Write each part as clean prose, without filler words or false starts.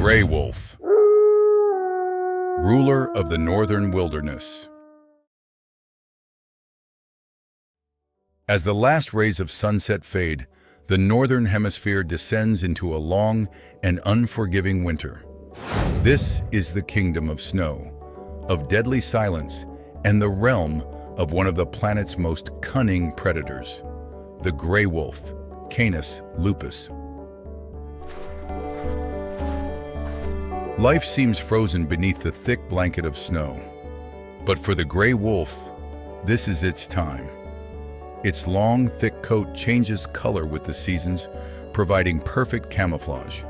Gray wolf, ruler of the northern wilderness. As the last rays of sunset fade, the northern hemisphere descends into a long and unforgiving winter. This is the kingdom of snow, of deadly silence, and the realm of one of the planet's most cunning predators, the gray wolf, Canis lupus. Life seems frozen beneath the thick blanket of snow. But for the gray wolf, this is its time. Its long, thick coat changes color with the seasons, providing perfect camouflage.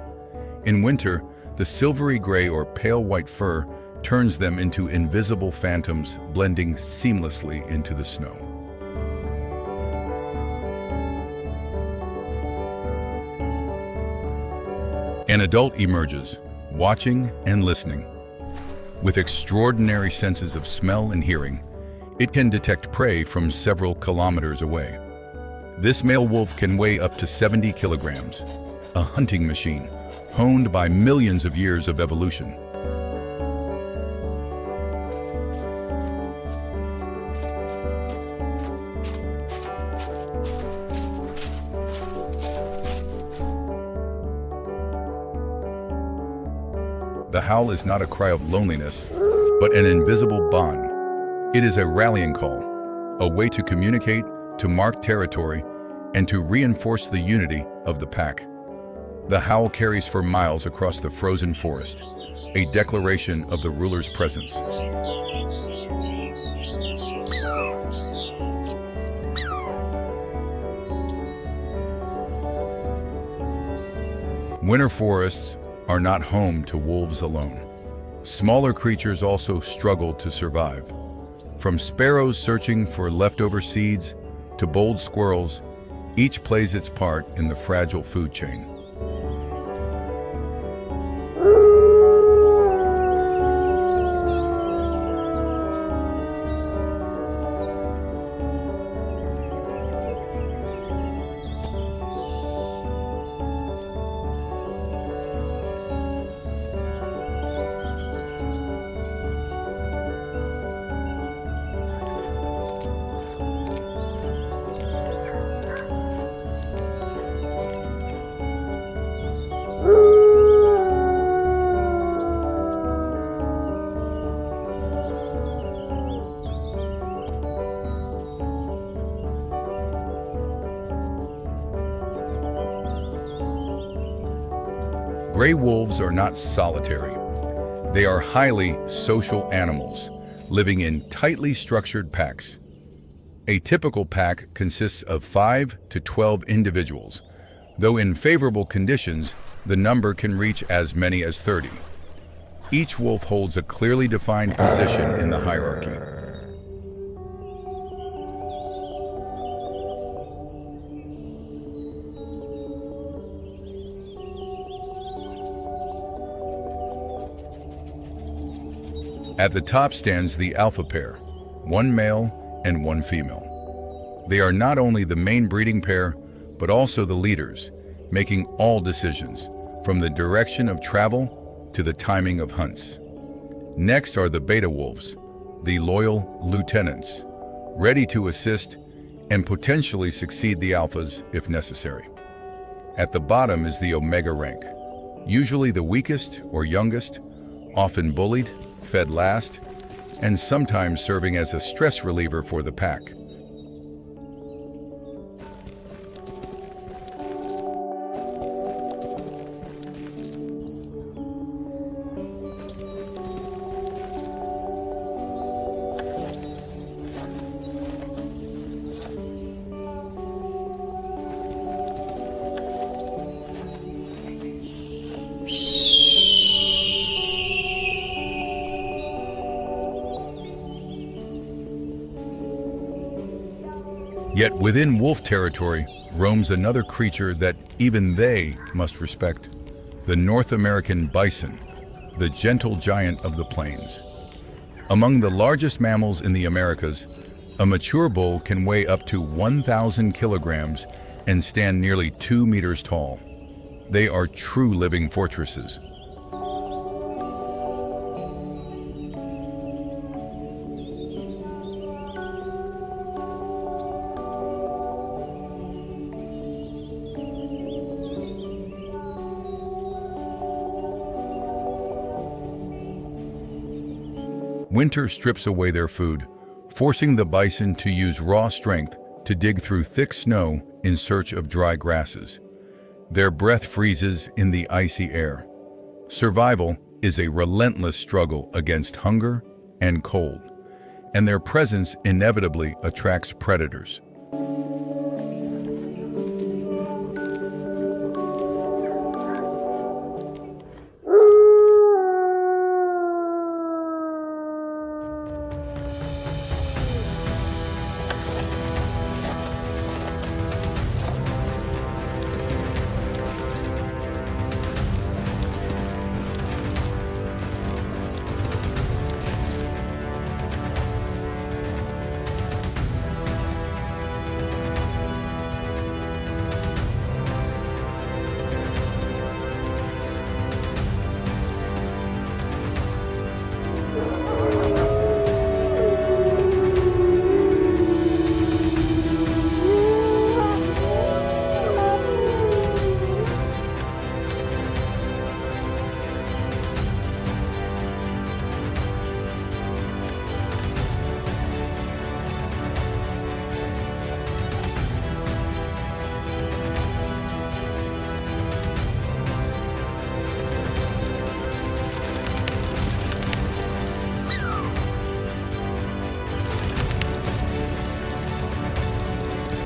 In winter, the silvery gray or pale white fur turns them into invisible phantoms, blending seamlessly into the snow. An adult emerges, watching and listening. With extraordinary senses of smell and hearing, it can detect prey from several kilometers away. This male wolf can weigh up to 70 kilograms, a hunting machine honed by millions of years of evolution. The howl is not a cry of loneliness, but an invisible bond. It is a rallying call, a way to communicate, to mark territory, and to reinforce the unity of the pack. The howl carries for miles across the frozen forest, a declaration of the ruler's presence. Winter forests are not home to wolves alone. Smaller creatures also struggle to survive. From sparrows searching for leftover seeds to bold squirrels, each plays its part in the fragile food chain. Gray wolves are not solitary. They are highly social animals, living in tightly structured packs. A typical pack consists of 5 to 12 individuals, though in favorable conditions, the number can reach as many as 30. Each wolf holds a clearly defined position in the hierarchy. At the top stands the alpha pair, one male and one female. They are not only the main breeding pair, but also the leaders, making all decisions, from the direction of travel to the timing of hunts. Next are the beta wolves, the loyal lieutenants, ready to assist and potentially succeed the alphas if necessary. At the bottom is the omega rank, usually the weakest or youngest, often bullied, fed last, and sometimes serving as a stress reliever for the pack. Yet within wolf territory roams another creature that even they must respect, the North American bison, the gentle giant of the plains. Among the largest mammals in the Americas, a mature bull can weigh up to 1,000 kilograms and stand nearly 2 meters tall. They are true living fortresses. Winter strips away their food, forcing the bison to use raw strength to dig through thick snow in search of dry grasses. Their breath freezes in the icy air. Survival is a relentless struggle against hunger and cold, and their presence inevitably attracts predators.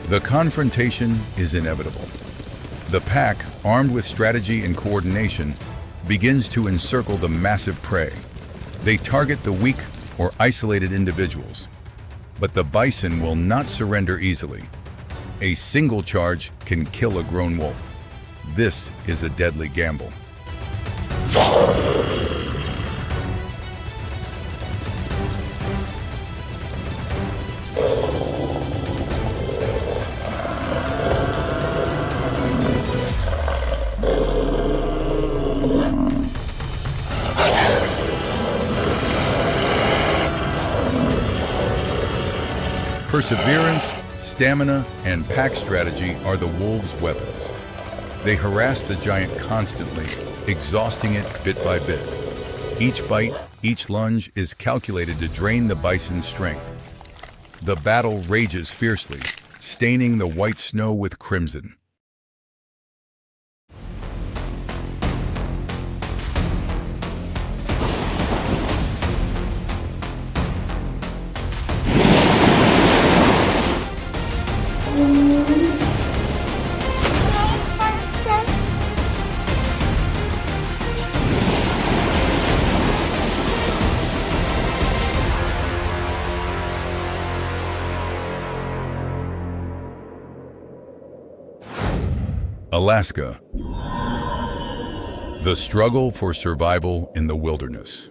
The confrontation is inevitable. The pack, armed with strategy and coordination, begins to encircle the massive prey. They target the weak or isolated individuals. But the bison will not surrender easily. A single charge can kill a grown wolf. This is a deadly gamble. Perseverance, stamina, and pack strategy are the wolves' weapons. They harass the giant constantly, exhausting it bit by bit. Each bite, each lunge is calculated to drain the bison's strength. The battle rages fiercely, staining the white snow with crimson. Alaska. The struggle for survival in the wilderness.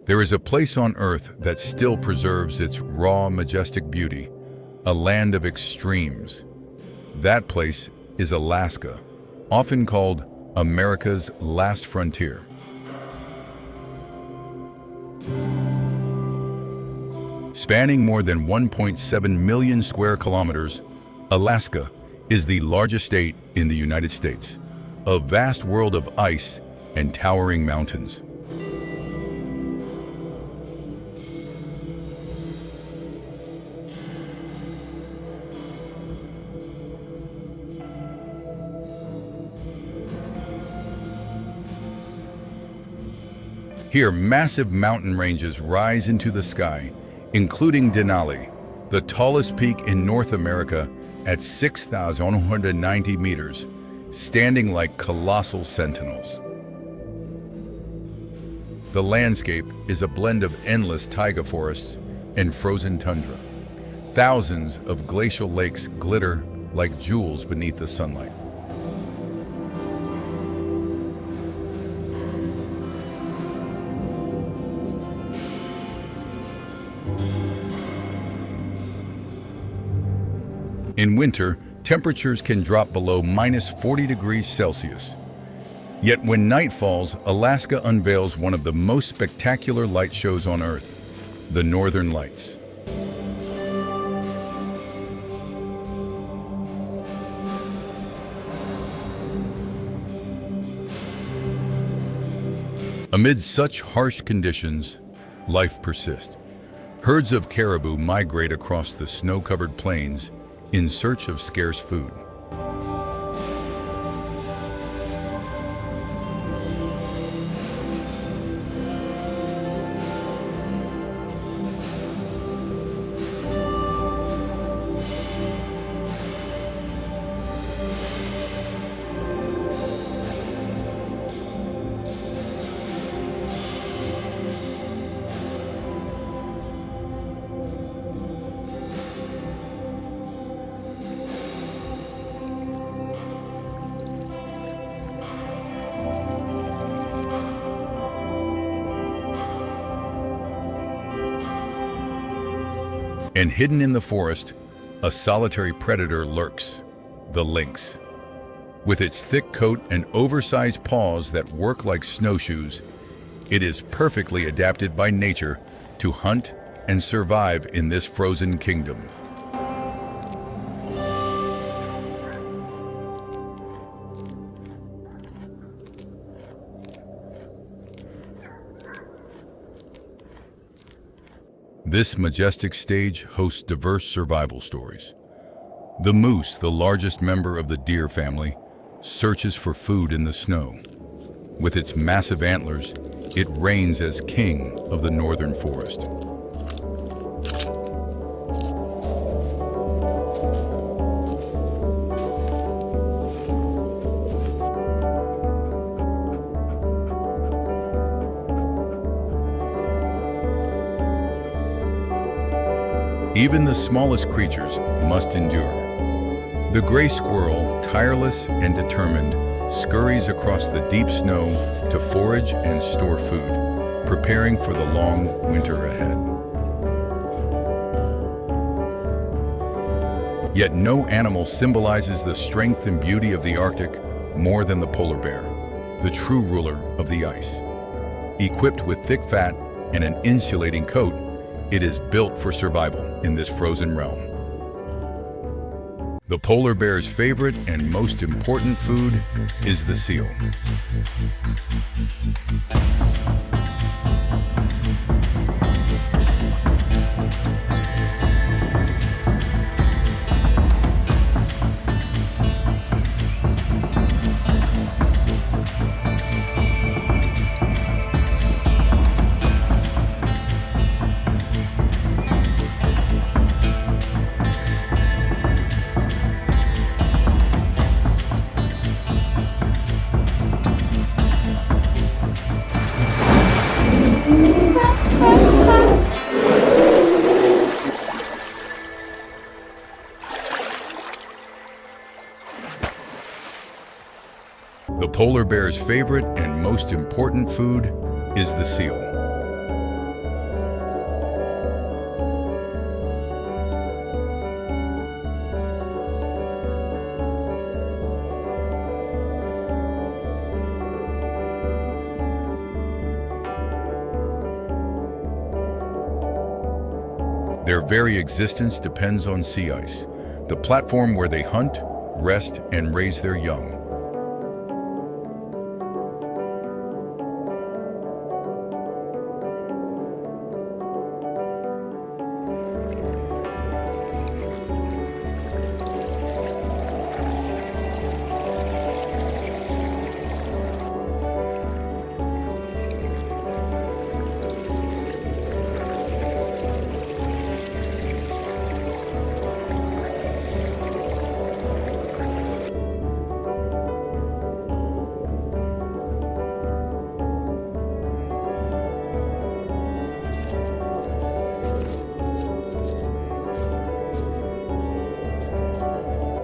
There is a place on Earth that still preserves its raw, majestic beauty, a land of extremes. That place is Alaska, often called America's last frontier. Spanning more than 1.7 million square kilometers, Alaska is the largest state in the United States, a vast world of ice and towering mountains. Here, massive mountain ranges rise into the sky, including Denali, the tallest peak in North America at 6,190 meters, standing like colossal sentinels. The landscape is a blend of endless taiga forests and frozen tundra. Thousands of glacial lakes glitter like jewels beneath the sunlight. In winter, temperatures can drop below -40 degrees Celsius. Yet when night falls, Alaska unveils one of the most spectacular light shows on Earth, the Northern Lights. Amid such harsh conditions, life persists. Herds of caribou migrate across the snow-covered plains in search of scarce food. And hidden in the forest, a solitary predator lurks, the lynx. With its thick coat and oversized paws that work like snowshoes, it is perfectly adapted by nature to hunt and survive in this frozen kingdom. This majestic stage hosts diverse survival stories. The moose, the largest member of the deer family, searches for food in the snow. With its massive antlers, it reigns as king of the northern forest. Even the smallest creatures must endure. The gray squirrel, tireless and determined, scurries across the deep snow to forage and store food, preparing for the long winter ahead. Yet no animal symbolizes the strength and beauty of the Arctic more than the polar bear, the true ruler of the ice. Equipped with thick fat and an insulating coat, it is built for survival in this frozen realm. The polar bear's favorite and most important food is the seal. The polar bear's favorite and most important food is the seal. Their very existence depends on sea ice, the platform where they hunt, rest, and raise their young.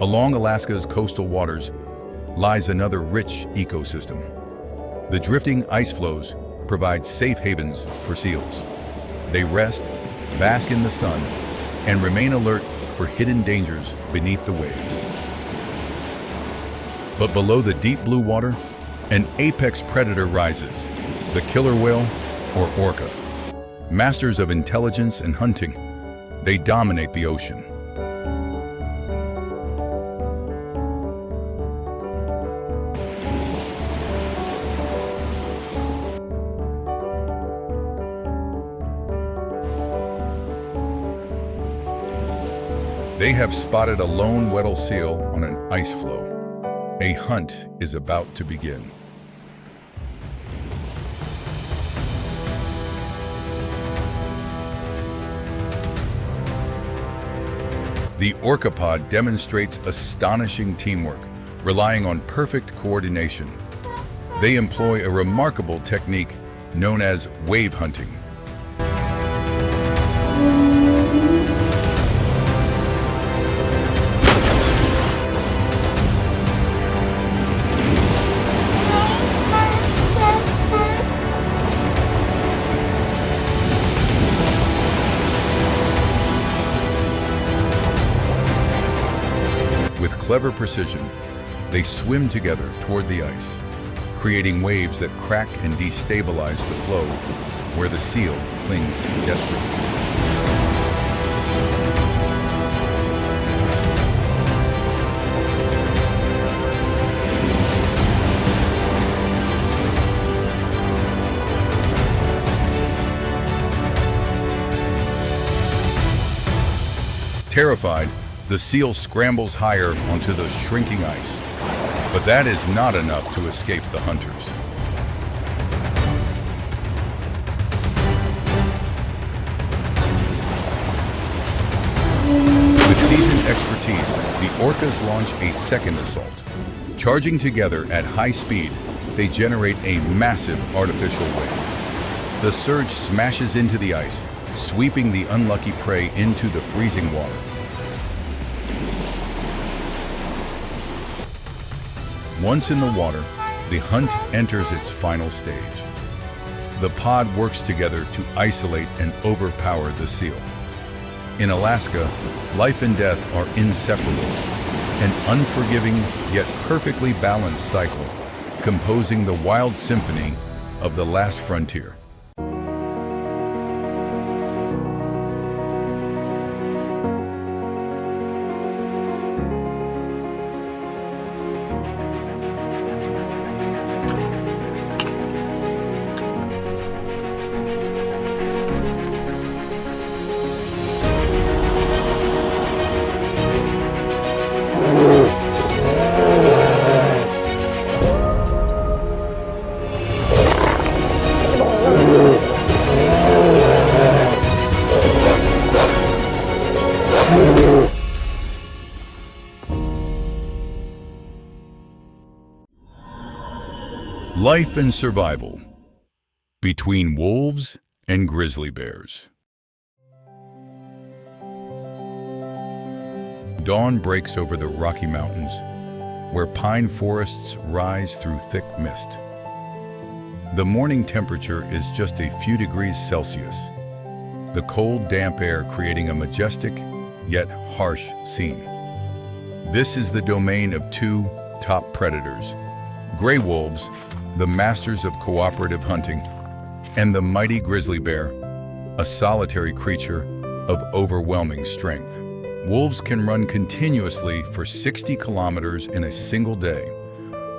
Along Alaska's coastal waters lies another rich ecosystem. The drifting ice floes provide safe havens for seals. They rest, bask in the sun, and remain alert for hidden dangers beneath the waves. But below the deep blue water, an apex predator rises, the killer whale, or orca. Masters of intelligence and hunting, they dominate the ocean. They have spotted a lone Weddell seal on an ice floe. A hunt is about to begin. The Orca pod demonstrates astonishing teamwork, relying on perfect coordination. They employ a remarkable technique known as wave hunting. With clever precision, they swim together toward the ice, creating waves that crack and destabilize the floe where the seal clings desperately. Terrified, the seal scrambles higher onto the shrinking ice. But that is not enough to escape the hunters. With seasoned expertise, the orcas launch a second assault. Charging together at high speed, they generate a massive artificial wave. The surge smashes into the ice, sweeping the unlucky prey into the freezing water. Once in the water, the hunt enters its final stage. The pod works together to isolate and overpower the seal. In Alaska, life and death are inseparable, an unforgiving yet perfectly balanced cycle, composing the wild symphony of the last frontier. Life and survival between wolves and grizzly bears. Dawn breaks over the Rocky Mountains, where pine forests rise through thick mist. The morning temperature is just a few degrees Celsius, the cold, damp air creating a majestic yet harsh scene. This is the domain of two top predators, gray wolves, the masters of cooperative hunting, and the mighty grizzly bear, a solitary creature of overwhelming strength. Wolves can run continuously for 60 kilometers in a single day,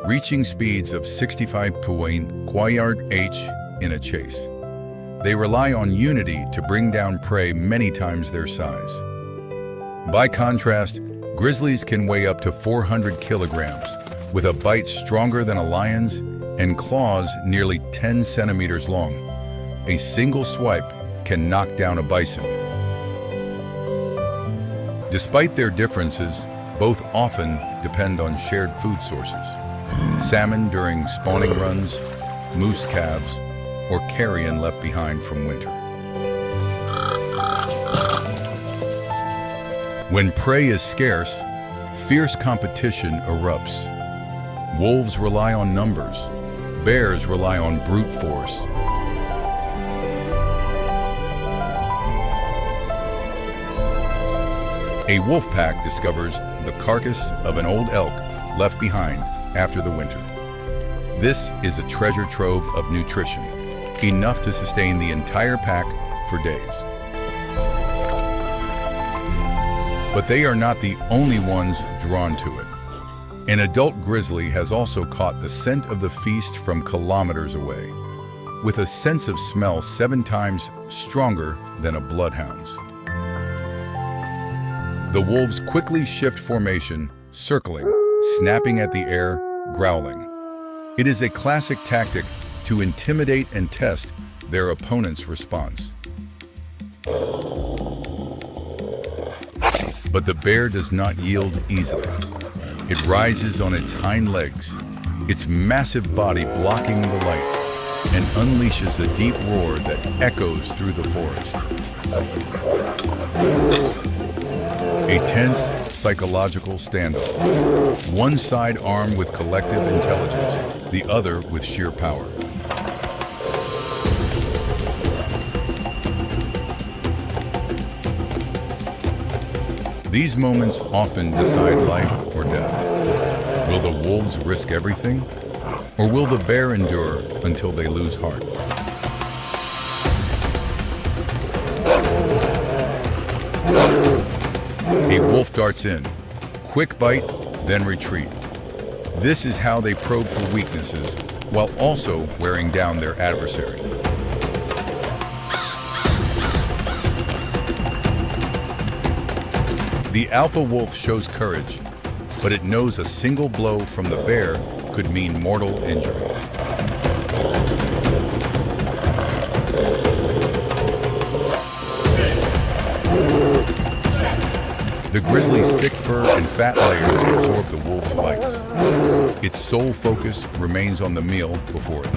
reaching speeds of 65 km/h in a chase. They rely on unity to bring down prey many times their size. By contrast, grizzlies can weigh up to 400 kilograms, with a bite stronger than a lion's and claws nearly 10 centimeters long. A single swipe can knock down a bison. Despite their differences, both often depend on shared food sources. Salmon during spawning runs, moose calves, or carrion left behind from winter. When prey is scarce, fierce competition erupts. Wolves rely on numbers. Bears rely on brute force. A wolf pack discovers the carcass of an old elk left behind after the winter. This is a treasure trove of nutrition, enough to sustain the entire pack for days. But they are not the only ones drawn to it. An adult grizzly has also caught the scent of the feast from kilometers away, with a sense of smell 7 times stronger than a bloodhound's. The wolves quickly shift formation, circling, snapping at the air, growling. It is a classic tactic to intimidate and test their opponent's response. But the bear does not yield easily. It rises on its hind legs, its massive body blocking the light, and unleashes a deep roar that echoes through the forest. A tense, psychological standoff. One side armed with collective intelligence, the other with sheer power. These moments often decide life or death. Will the wolves risk everything? Or will the bear endure until they lose heart? A wolf darts in. Quick bite, then retreat. This is how they probe for weaknesses while also wearing down their adversary. The alpha wolf shows courage, but it knows a single blow from the bear could mean mortal injury. The grizzly's thick fur and fat layers absorb the wolf's bites. Its sole focus remains on the meal before it.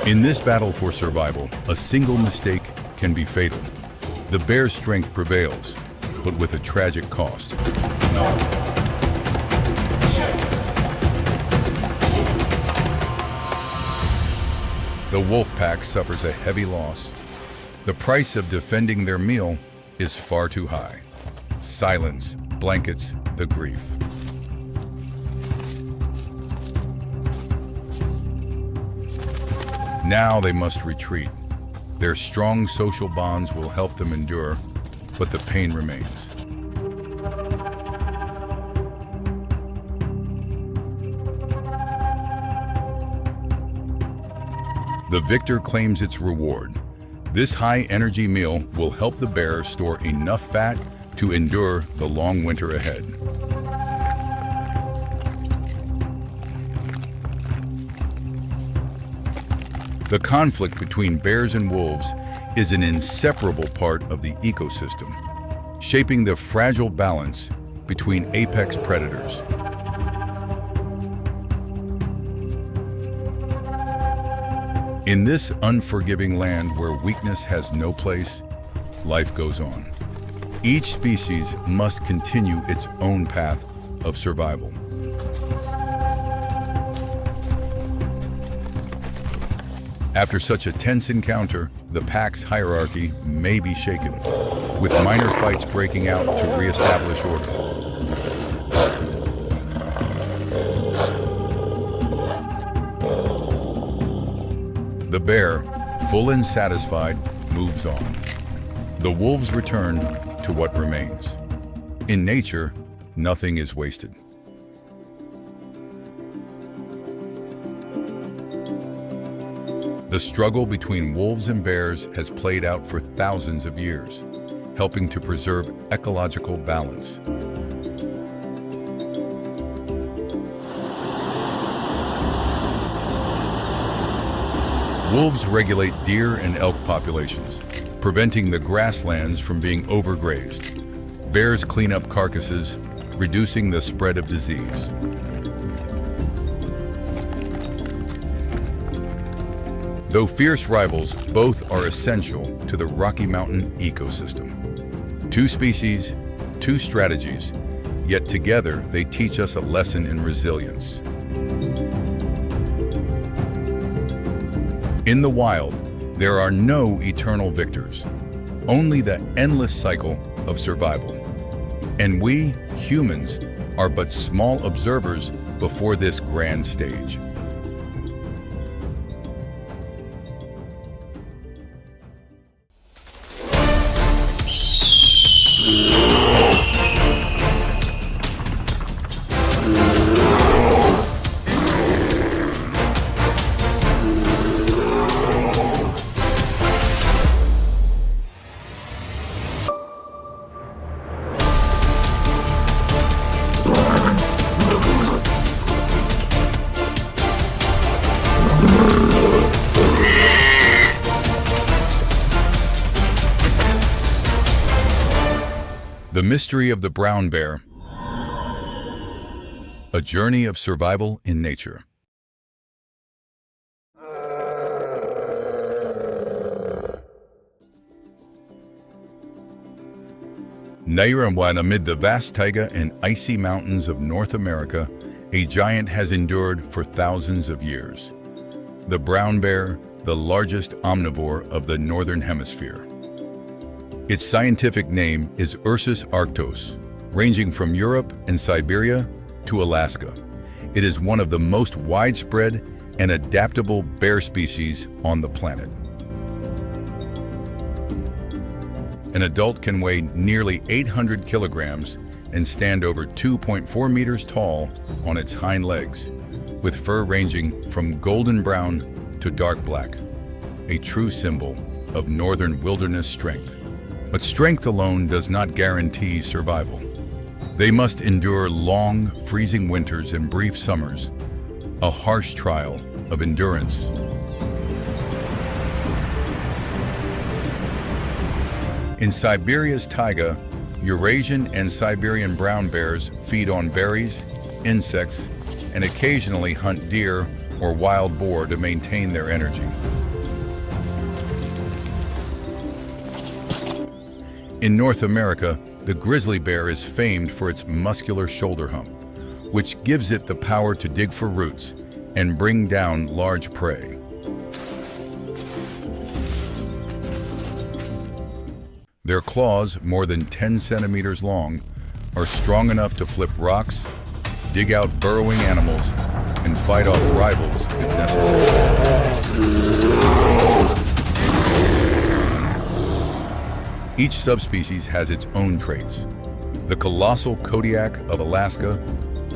In this battle for survival, a single mistake can be fatal. The bear's strength prevails, but with a tragic cost. The wolf pack suffers a heavy loss. The price of defending their meal is far too high. Silence blankets the grief. Now they must retreat. Their strong social bonds will help them endure, but the pain remains. The victor claims its reward. This high-energy meal will help the bear store enough fat to endure the long winter ahead. The conflict between bears and wolves is an inseparable part of the ecosystem, shaping the fragile balance between apex predators. In this unforgiving land where weakness has no place, life goes on. Each species must continue its own path of survival. After such a tense encounter, the pack's hierarchy may be shaken, with minor fights breaking out to reestablish order. The bear, full and satisfied, moves on. The wolves return to what remains. In nature, nothing is wasted. The struggle between wolves and bears has played out for thousands of years, helping to preserve ecological balance. Wolves regulate deer and elk populations, preventing the grasslands from being overgrazed. Bears clean up carcasses, reducing the spread of disease. Though fierce rivals, both are essential to the Rocky Mountain ecosystem. Two species, two strategies, yet together they teach us a lesson in resilience. In the wild, there are no eternal victors, only the endless cycle of survival. And we, humans, are but small observers before this grand stage. The mystery of the brown bear, a journey of survival in nature. Nairamwan, amid the vast taiga and icy mountains of North America, a giant has endured for thousands of years. The brown bear, the largest omnivore of the Northern Hemisphere. Its scientific name is Ursus arctos, ranging from Europe and Siberia to Alaska. It is one of the most widespread and adaptable bear species on the planet. An adult can weigh nearly 800 kilograms and stand over 2.4 meters tall on its hind legs, with fur ranging from golden brown to dark black, a true symbol of northern wilderness strength. But strength alone does not guarantee survival. They must endure long, freezing winters and brief summers, a harsh trial of endurance. In Siberia's taiga, Eurasian and Siberian brown bears feed on berries, insects, and occasionally hunt deer or wild boar to maintain their energy. In North America, the grizzly bear is famed for its muscular shoulder hump, which gives it the power to dig for roots and bring down large prey. Their claws, more than 10 centimeters long, are strong enough to flip rocks, dig out burrowing animals, and fight off rivals if necessary. Each subspecies has its own traits. The colossal Kodiak of Alaska,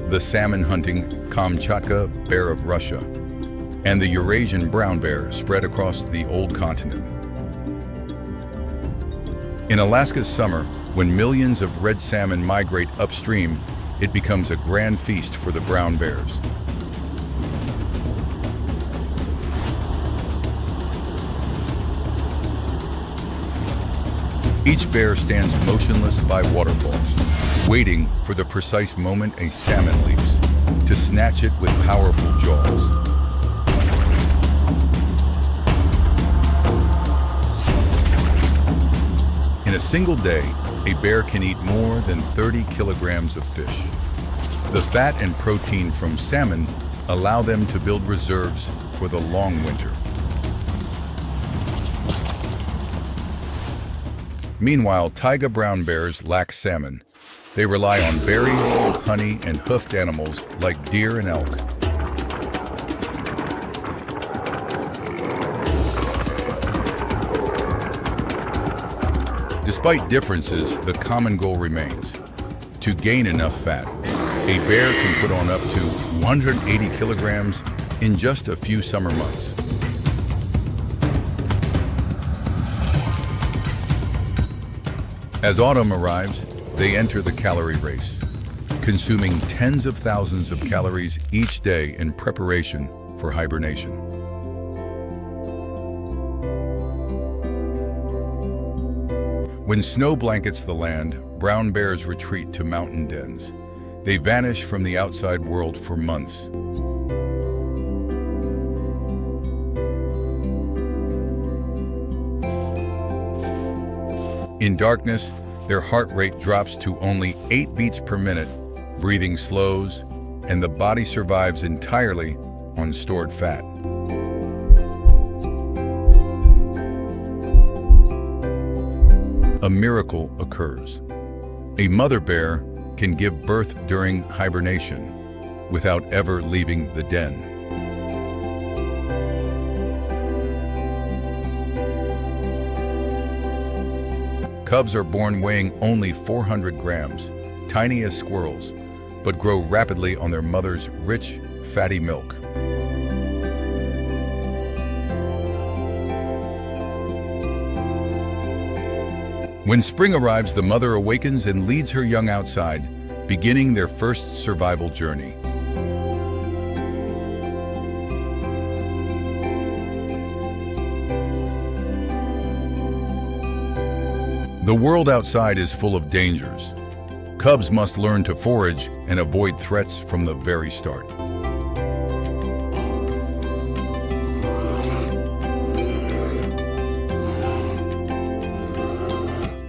the salmon-hunting Kamchatka bear of Russia, and the Eurasian brown bear spread across the old continent. In Alaska's summer, when millions of red salmon migrate upstream, it becomes a grand feast for the brown bears. Each bear stands motionless by waterfalls, waiting for the precise moment a salmon leaps, to snatch it with powerful jaws. In a single day, a bear can eat more than 30 kilograms of fish. The fat and protein from salmon allow them to build reserves for the long winter. Meanwhile, taiga brown bears lack salmon. They rely on berries, honey, and hoofed animals like deer and elk. Despite differences, the common goal remains: to gain enough fat. A bear can put on up to 180 kilograms in just a few summer months. As autumn arrives, they enter the calorie race, consuming tens of thousands of calories each day in preparation for hibernation. When snow blankets the land, brown bears retreat to mountain dens. They vanish from the outside world for months. In darkness, their heart rate drops to only 8 beats per minute, breathing slows, and the body survives entirely on stored fat. A miracle occurs. A mother bear can give birth during hibernation without ever leaving the den. Cubs are born weighing only 400 grams, tiny as squirrels, but grow rapidly on their mother's rich, fatty milk. When spring arrives, the mother awakens and leads her young outside, beginning their first survival journey. The The world outside is full of dangers. Cubs must learn to forage and avoid threats from the very start.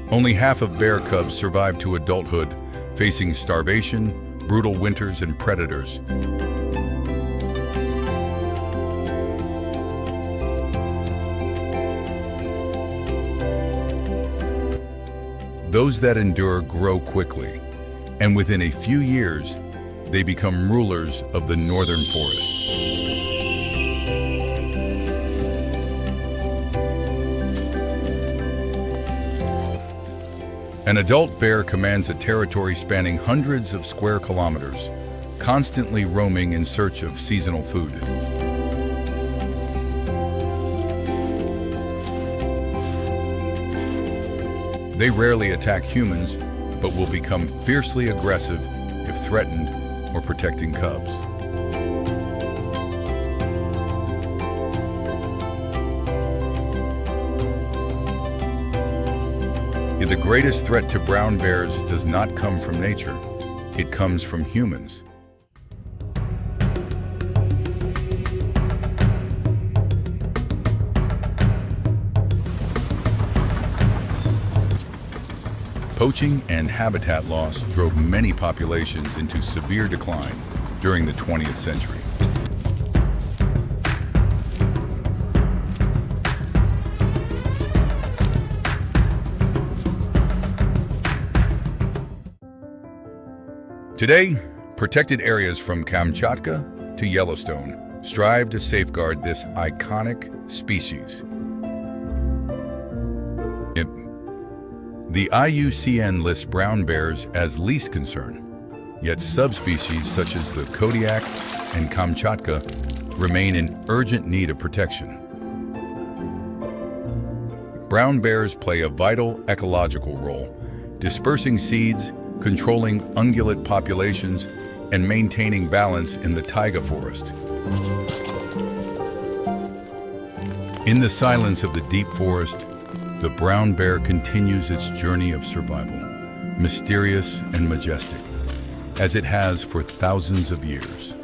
Only half of bear cubs survive to adulthood, facing starvation, brutal winters, and predators. Those that endure grow quickly, and within a few years, they become rulers of the northern forest. An adult bear commands a territory spanning hundreds of square kilometers, constantly roaming in search of seasonal food. They rarely attack humans, but will become fiercely aggressive if threatened or protecting cubs. Yet the greatest threat to brown bears does not come from nature. It comes from humans. Poaching and habitat loss drove many populations into severe decline during the 20th century. Today, protected areas from Kamchatka to Yellowstone strive to safeguard this iconic species. The IUCN lists brown bears as least concern, yet subspecies such as the Kodiak and Kamchatka remain in urgent need of protection. Brown bears play a vital ecological role, dispersing seeds, controlling ungulate populations, and maintaining balance in the taiga forest. In the silence of the deep forest, the brown bear continues its journey of survival, mysterious and majestic, as it has for thousands of years.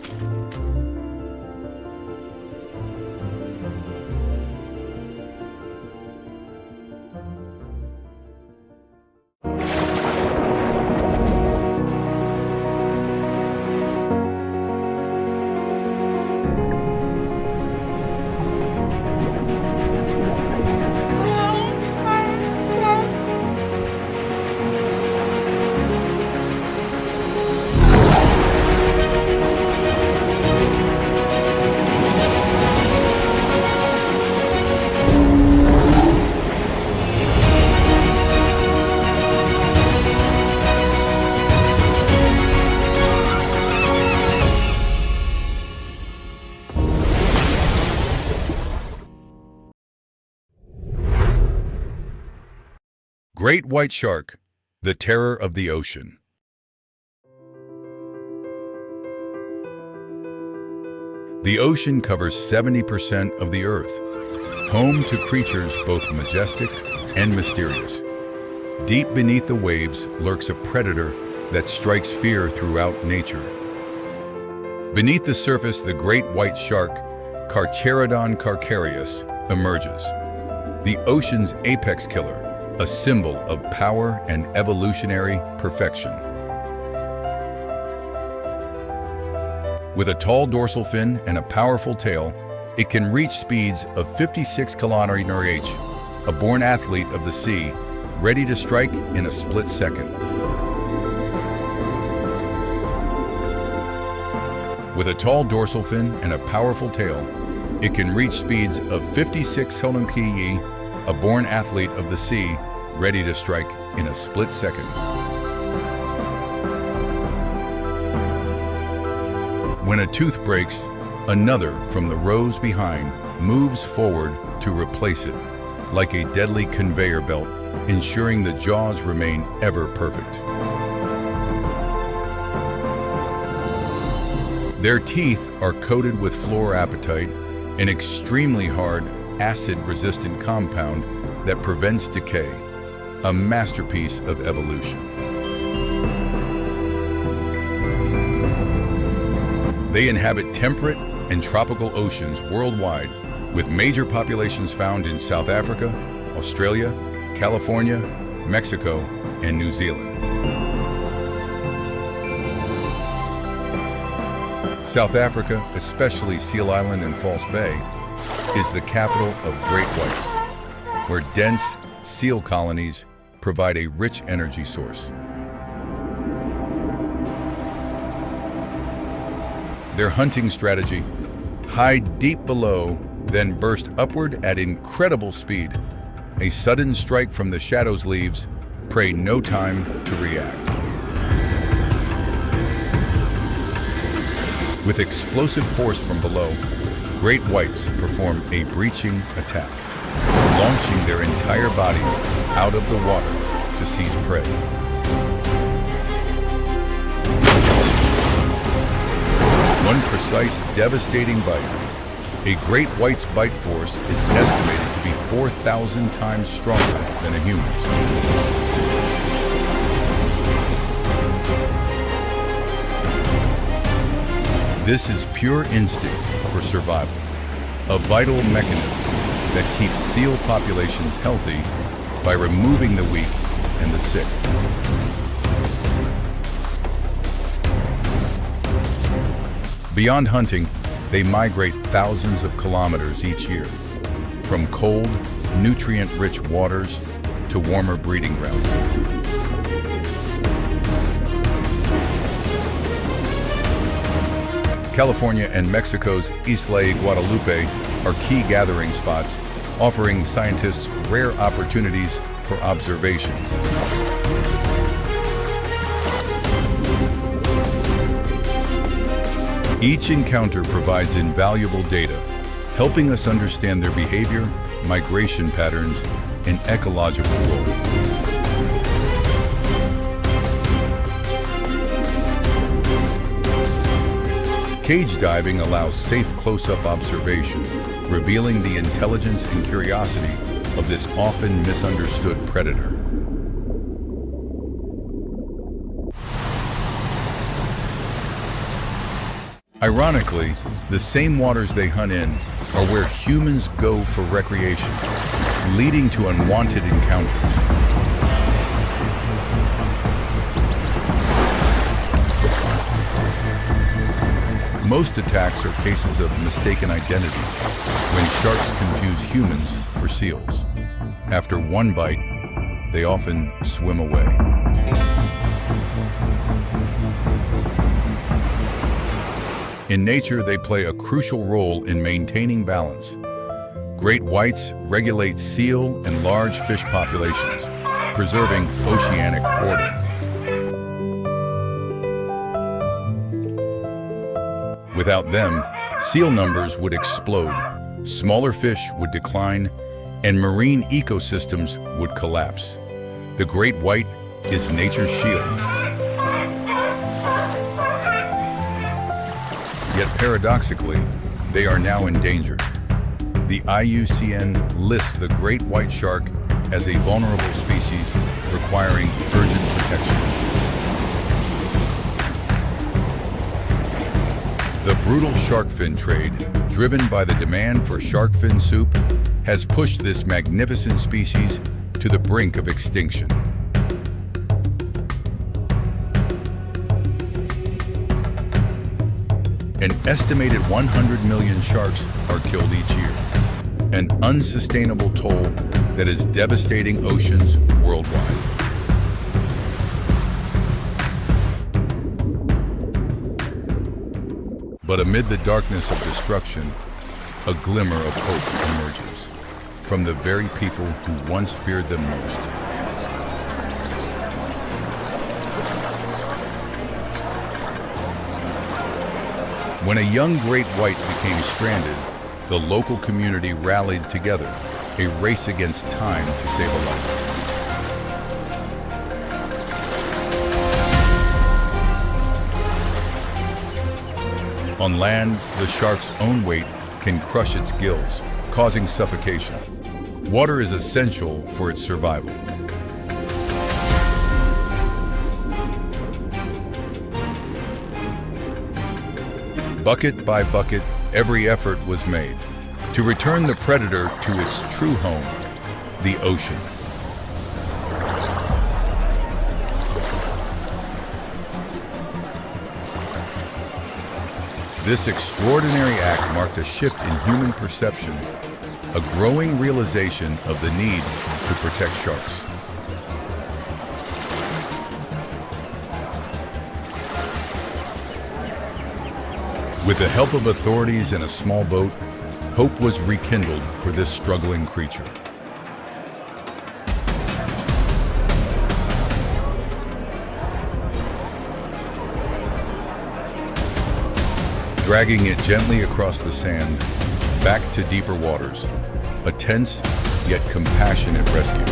Great white shark, the terror of the ocean. The ocean covers 70% of the earth, home to creatures both majestic and mysterious. Deep beneath the waves lurks a predator that strikes fear throughout nature. Beneath the surface, the great white shark, Carcharodon carcharias, emerges, the ocean's apex killer, a symbol of power and evolutionary perfection. With a tall dorsal fin and a powerful tail, it can reach speeds of 56 km/h, a born athlete of the sea, ready to strike in a split second. With a tall dorsal fin and a powerful tail, it can reach speeds of 56 km/h, a born athlete of the sea, ready to strike in a split second. When a tooth breaks, another from the rows behind moves forward to replace it, like a deadly conveyor belt, ensuring the jaws remain ever perfect. Their teeth are coated with fluorapatite, an extremely hard, acid-resistant compound that prevents decay. a masterpiece of evolution. They inhabit temperate and tropical oceans worldwide, with major populations found in South Africa, Australia, California, Mexico, and New Zealand. South Africa, especially Seal Island and False Bay, is the capital of great whites, where dense seal colonies provide a rich energy source. Their hunting strategy: hide deep below, then burst upward at incredible speed. A sudden strike from the shadows leaves prey no time to react. With explosive force from below, great whites perform a breaching attack, launching their entire bodies out of the water to seize prey. One precise, devastating bite. A great white's bite force is estimated to be 4,000 times stronger than a human's. This is pure instinct for survival, a vital mechanism that keeps seal populations healthy by removing the weak and the sick. Beyond hunting, they migrate thousands of kilometers each year, from cold, nutrient-rich waters to warmer breeding grounds. California and Mexico's Isla Guadalupe are key gathering spots, offering scientists rare opportunities for observation. Each encounter provides invaluable data, helping us understand their behavior, migration patterns, and ecological role. Cage diving allows safe close-up observation, revealing the intelligence and curiosity of this often misunderstood predator. Ironically, the same waters they hunt in are where humans go for recreation, leading to unwanted encounters. Most attacks are cases of mistaken identity, when sharks confuse humans for seals. After one bite, they often swim away. In nature, they play a crucial role in maintaining balance. Great whites regulate seal and large fish populations, preserving oceanic order. Without them, seal numbers would explode, smaller fish would decline, and marine ecosystems would collapse. The great white is nature's shield. Yet paradoxically, they are now endangered. The IUCN lists the great white shark as a vulnerable species requiring urgent protection. The brutal shark fin trade, driven by the demand for shark fin soup, has pushed this magnificent species to the brink of extinction. An estimated 100 million sharks are killed each year, an unsustainable toll that is devastating oceans worldwide. But amid the darkness of destruction, a glimmer of hope emerges from the very people who once feared them most. When a young great white became stranded, the local community rallied together, a race against time to save a life. On land, the shark's own weight can crush its gills, causing suffocation. Water is essential for its survival. Bucket by bucket, every effort was made to return the predator to its true home, the ocean. This extraordinary act marked a shift in human perception, a growing realization of the need to protect sharks. With the help of authorities and a small boat, hope was rekindled for this struggling creature. Dragging it gently across the sand, back to deeper waters, a tense yet compassionate rescue.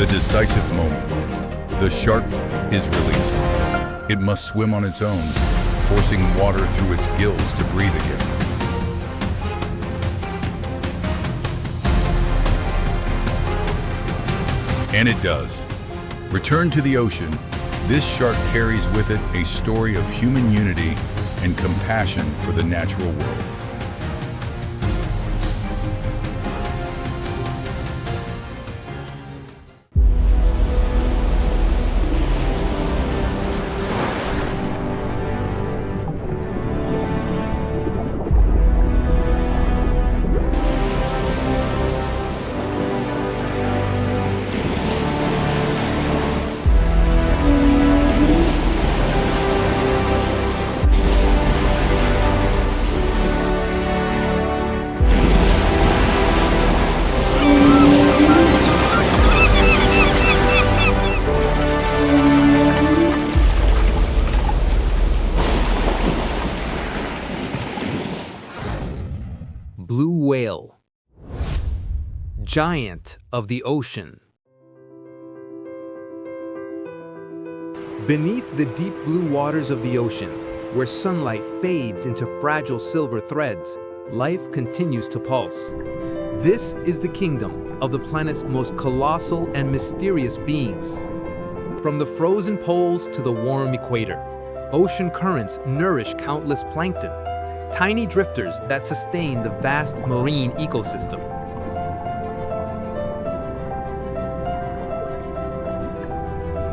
The decisive moment. The shark is released. It must swim on its own, forcing water through its gills to breathe again. And it does. Returned to the ocean, this shark carries with it a story of human unity and compassion for the natural world. Blue whale, giant of the ocean. Beneath the deep blue waters of the ocean, where sunlight fades into fragile silver threads, life continues to pulse. This is the kingdom of the planet's most colossal and mysterious beings. From the frozen poles to the warm equator, ocean currents nourish countless plankton, tiny drifters that sustain the vast marine ecosystem.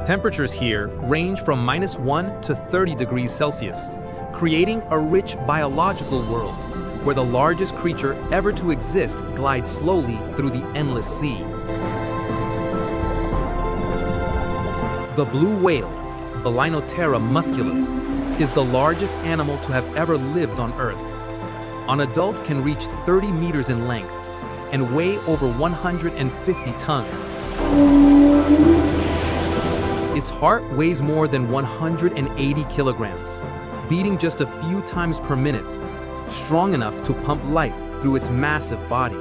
Temperatures here range from -1 to 30 degrees Celsius, creating a rich biological world where the largest creature ever to exist glides slowly through the endless sea. The blue whale, Baleinoptera musculus, is the largest animal to have ever lived on Earth. An adult can reach 30 meters in length and weigh over 150 tons. Its heart weighs more than 180 kilograms, beating just a few times per minute, strong enough to pump life through its massive body.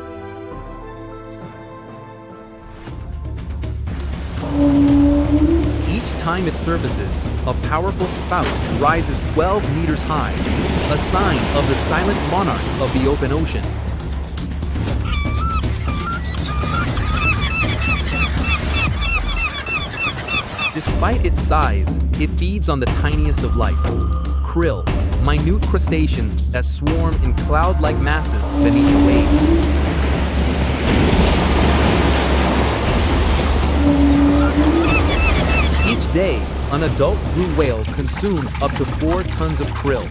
Each time it surfaces, a powerful spout rises 12 meters high, a sign of the silent monarch of the open ocean. Despite its size, it feeds on the tiniest of life, krill, minute crustaceans that swarm in cloud-like masses beneath the waves. Each day, an adult blue whale consumes up to 4 tons of krill.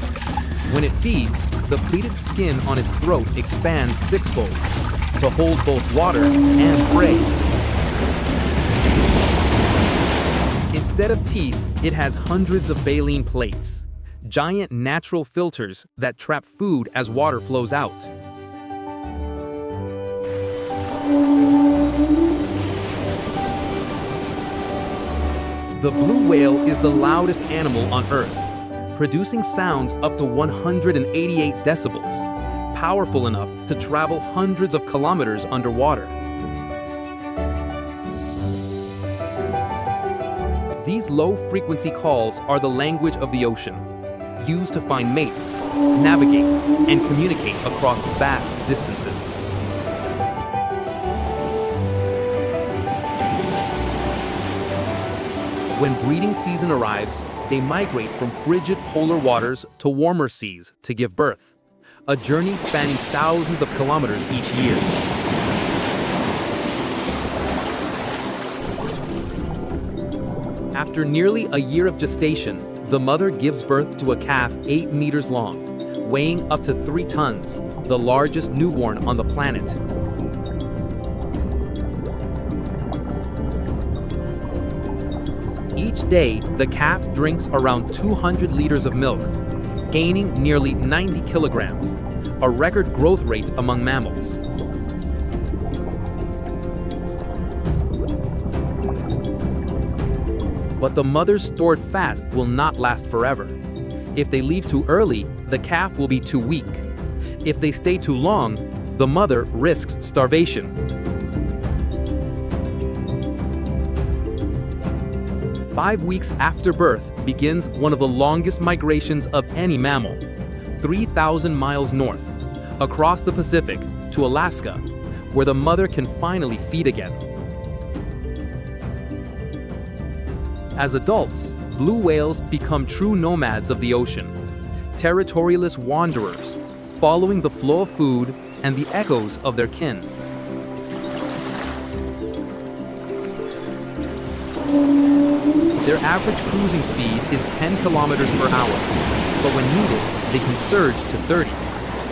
When it feeds, the pleated skin on its throat expands 6-fold to hold both water and prey. Instead of teeth, it has hundreds of baleen plates, giant natural filters that trap food as water flows out. The blue whale is the loudest animal on Earth, producing sounds up to 188 decibels, powerful enough to travel hundreds of kilometers underwater. These low-frequency calls are the language of the ocean, used to find mates, navigate, and communicate across vast distances. When breeding season arrives, they migrate from frigid polar waters to warmer seas to give birth, a journey spanning thousands of kilometers each year. After nearly a year of gestation, the mother gives birth to a calf 8 meters long, weighing up to 3 tons, the largest newborn on the planet. Each day, the calf drinks around 200 liters of milk, gaining nearly 90 kilograms, a record growth rate among mammals. But the mother's stored fat will not last forever. If they leave too early, the calf will be too weak. If they stay too long, the mother risks starvation. 5 weeks after birth begins one of the longest migrations of any mammal, 3,000 miles north, across the Pacific to Alaska, where the mother can finally feed again. As adults, blue whales become true nomads of the ocean, territorialist wanderers, following the flow of food and the echoes of their kin. Their average cruising speed is 10 kilometers per hour, but when needed, they can surge to 30,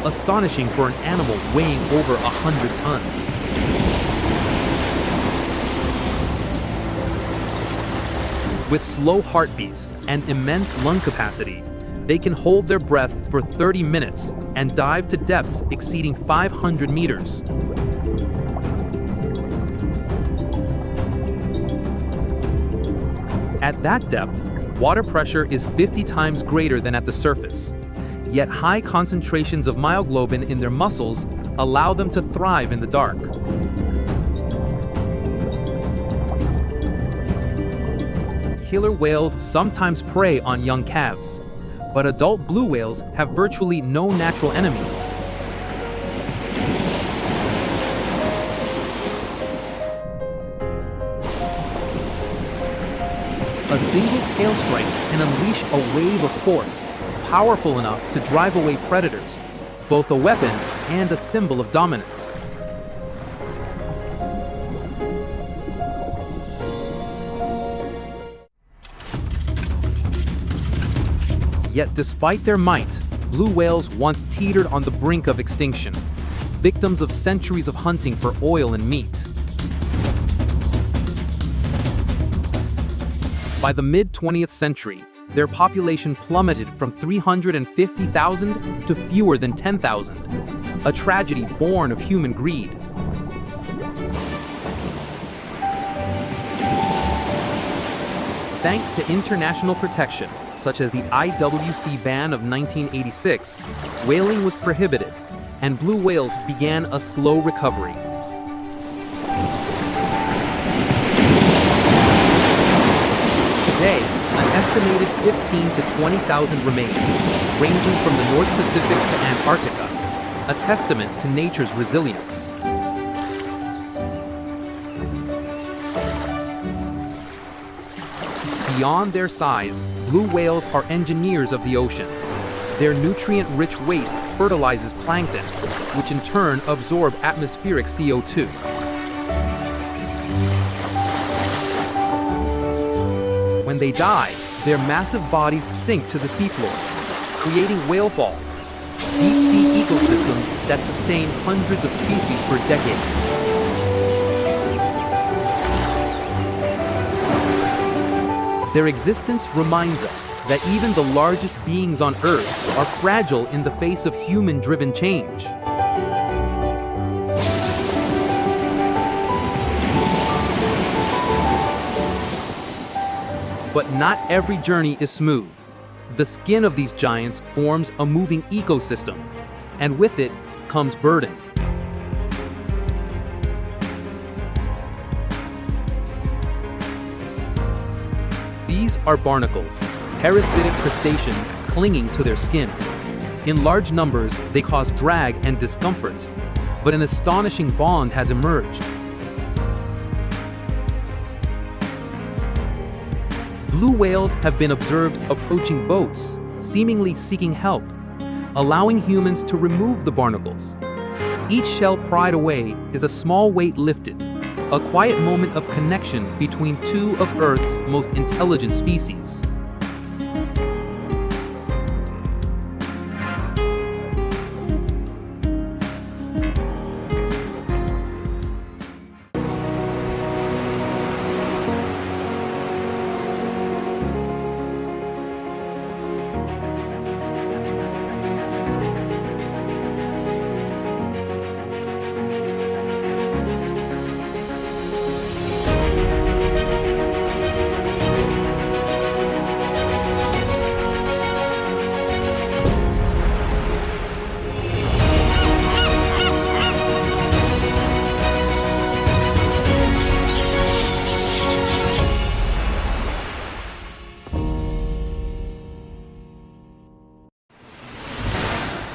astonishing for an animal weighing over 100 tons. With slow heartbeats and immense lung capacity, they can hold their breath for 30 minutes and dive to depths exceeding 500 meters. At that depth, water pressure is 50 times greater than at the surface, yet high concentrations of myoglobin in their muscles allow them to thrive in the dark. Killer whales sometimes prey on young calves, but adult blue whales have virtually no natural enemies. A single tail strike can unleash a wave of force, powerful enough to drive away predators, both a weapon and a symbol of dominance. Yet despite their might, blue whales once teetered on the brink of extinction, victims of centuries of hunting for oil and meat. By the mid-20th century, their population plummeted from 350,000 to fewer than 10,000, a tragedy born of human greed. Thanks to international protection, such as the IWC ban of 1986, whaling was prohibited, and blue whales began a slow recovery. Today, an estimated 15 to 20,000 remain, ranging from the North Pacific to Antarctica, a testament to nature's resilience. Beyond their size, blue whales are engineers of the ocean. Their nutrient-rich waste fertilizes plankton, which in turn absorb atmospheric CO2. When they die, their massive bodies sink to the seafloor, creating whale falls, deep-sea ecosystems that sustain hundreds of species for decades. Their existence reminds us that even the largest beings on Earth are fragile in the face of human-driven change. But not every journey is smooth. The skin of these giants forms a moving ecosystem, and with it comes burden. These are barnacles, parasitic crustaceans clinging to their skin. In large numbers, they cause drag and discomfort, but an astonishing bond has emerged. Blue whales have been observed approaching boats, seemingly seeking help, allowing humans to remove the barnacles. Each shell pried away is a small weight lifted, a quiet moment of connection between two of Earth's most intelligent species.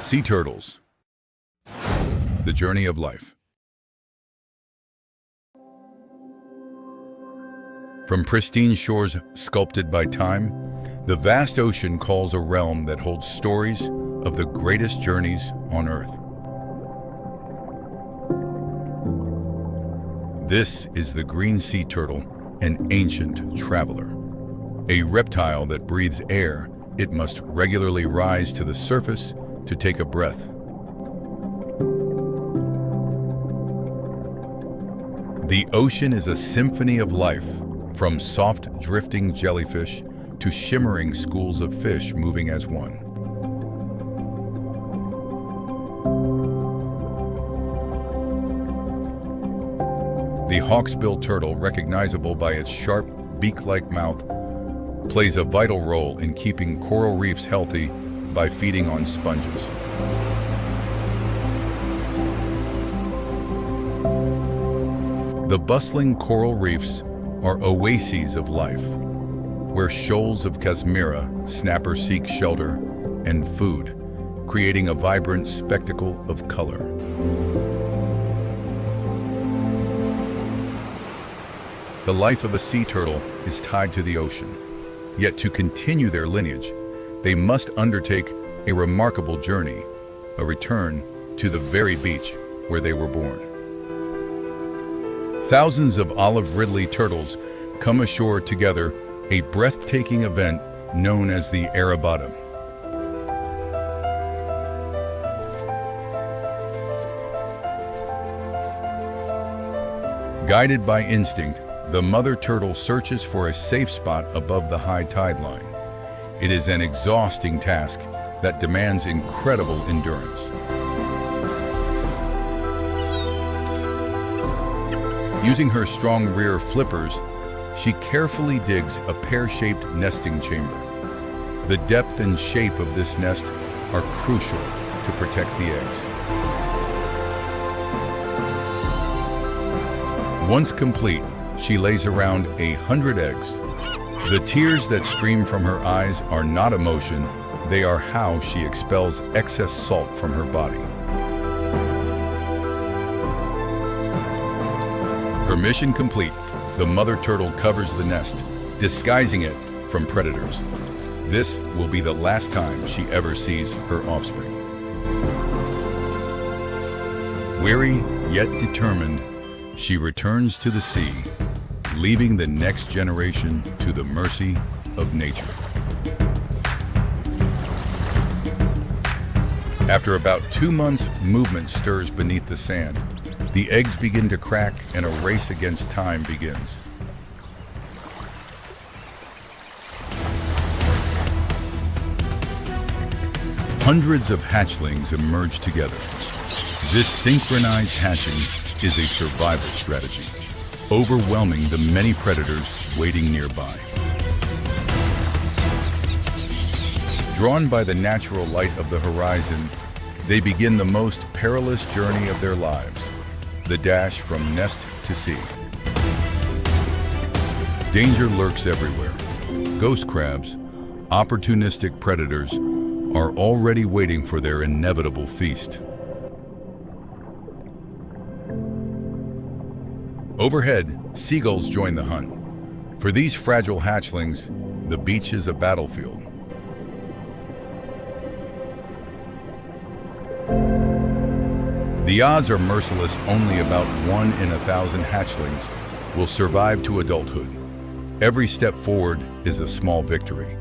Sea turtles. The journey of life. From pristine shores sculpted by time, the vast ocean calls a realm that holds stories of the greatest journeys on Earth. This is the green sea turtle, an ancient traveler. A reptile that breathes air, it must regularly rise to the surface to take a breath. The ocean is a symphony of life, from soft drifting jellyfish to shimmering schools of fish moving as one. The hawksbill turtle, recognizable by its sharp, beak-like mouth, plays a vital role in keeping coral reefs healthy by feeding on sponges. The bustling coral reefs are oases of life, where shoals of Casmira snapper seek shelter and food, creating a vibrant spectacle of color. The life of a sea turtle is tied to the ocean, yet to continue their lineage, they must undertake a remarkable journey, a return to the very beach where they were born. Thousands of olive ridley turtles come ashore together, a breathtaking event known as the Arabada. Guided by instinct, the mother turtle searches for a safe spot above the high tide line. It is an exhausting task that demands incredible endurance. Using her strong rear flippers, she carefully digs a pear-shaped nesting chamber. The depth and shape of this nest are crucial to protect the eggs. Once complete, she lays around 100 eggs. The tears that stream from her eyes are not emotion, they are how she expels excess salt from her body. Her mission complete, the mother turtle covers the nest, disguising it from predators. This will be the last time she ever sees her offspring. Weary yet determined, she returns to the sea, leaving the next generation to the mercy of nature. After about 2 months, movement stirs beneath the sand. The eggs begin to crack and a race against time begins. Hundreds of hatchlings emerge together. This synchronized hatching is a survival strategy, overwhelming the many predators waiting nearby. Drawn by the natural light of the horizon, they begin the most perilous journey of their lives, the dash from nest to sea. Danger lurks everywhere. Ghost crabs, opportunistic predators, are already waiting for their inevitable feast. Overhead, seagulls join the hunt. For these fragile hatchlings, the beach is a battlefield. The odds are merciless. Only about 1 in 1,000 hatchlings will survive to adulthood. Every step forward is a small victory.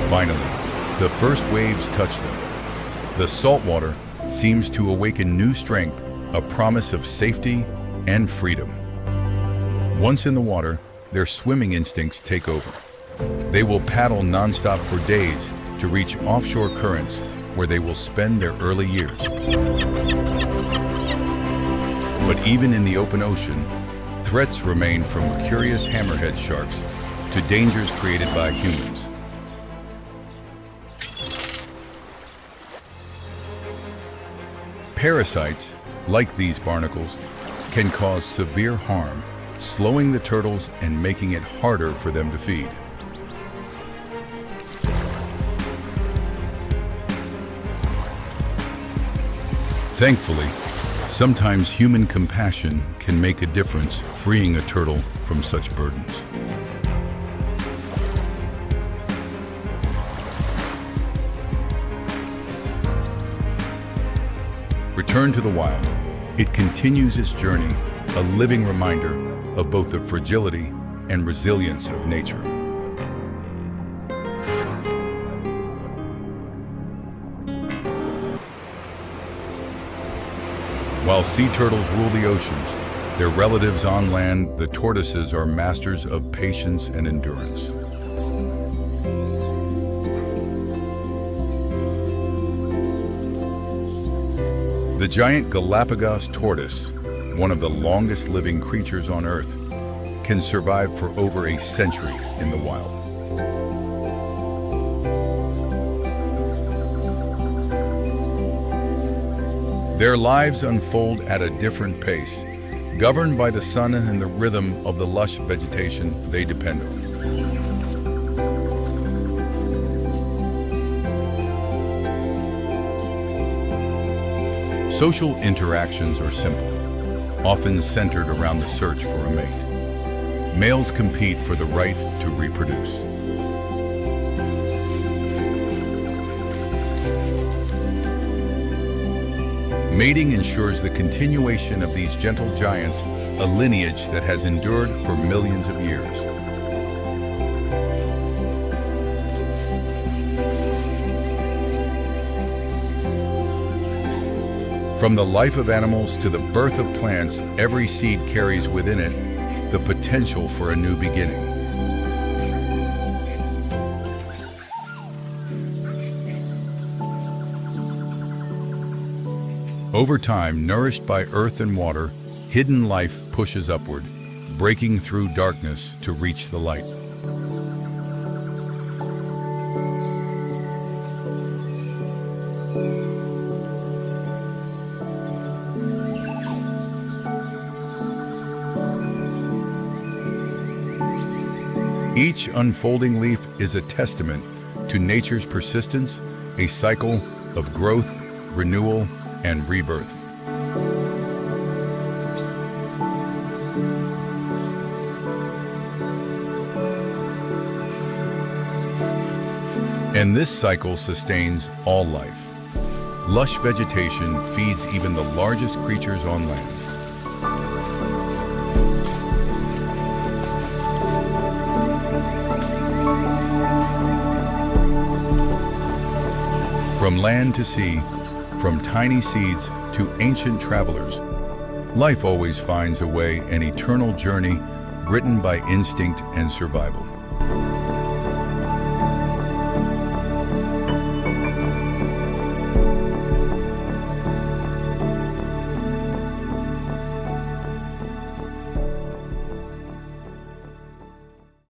Finally, the first waves touch them. The salt water seems to awaken new strength, a promise of safety and freedom. Once in the water, their swimming instincts take over. They will paddle nonstop for days to reach offshore currents where they will spend their early years. But even in the open ocean, threats remain from curious hammerhead sharks to dangers created by humans. Parasites, like these barnacles, can cause severe harm, slowing the turtles and making it harder for them to feed. Thankfully, sometimes human compassion can make a difference, freeing a turtle from such burdens. Return to the wild. It continues its journey, a living reminder of both the fragility and resilience of nature. While sea turtles rule the oceans, their relatives on land, the tortoises, are masters of patience and endurance. The giant Galapagos tortoise, one of the longest living creatures on Earth, can survive for over a century in the wild. Their lives unfold at a different pace, governed by the sun and the rhythm of the lush vegetation they depend on. Social interactions are simple, often centered around the search for a mate. Males compete for the right to reproduce. Mating ensures the continuation of these gentle giants, a lineage that has endured for millions of years. From the life of animals to the birth of plants, every seed carries within it the potential for a new beginning. Over time, nourished by earth and water, hidden life pushes upward, breaking through darkness to reach the light. Each unfolding leaf is a testament to nature's persistence, a cycle of growth, renewal, and rebirth. And this cycle sustains all life. Lush vegetation feeds even the largest creatures on land. From land to sea, from tiny seeds to ancient travelers, life always finds a way, an eternal journey written by instinct and survival.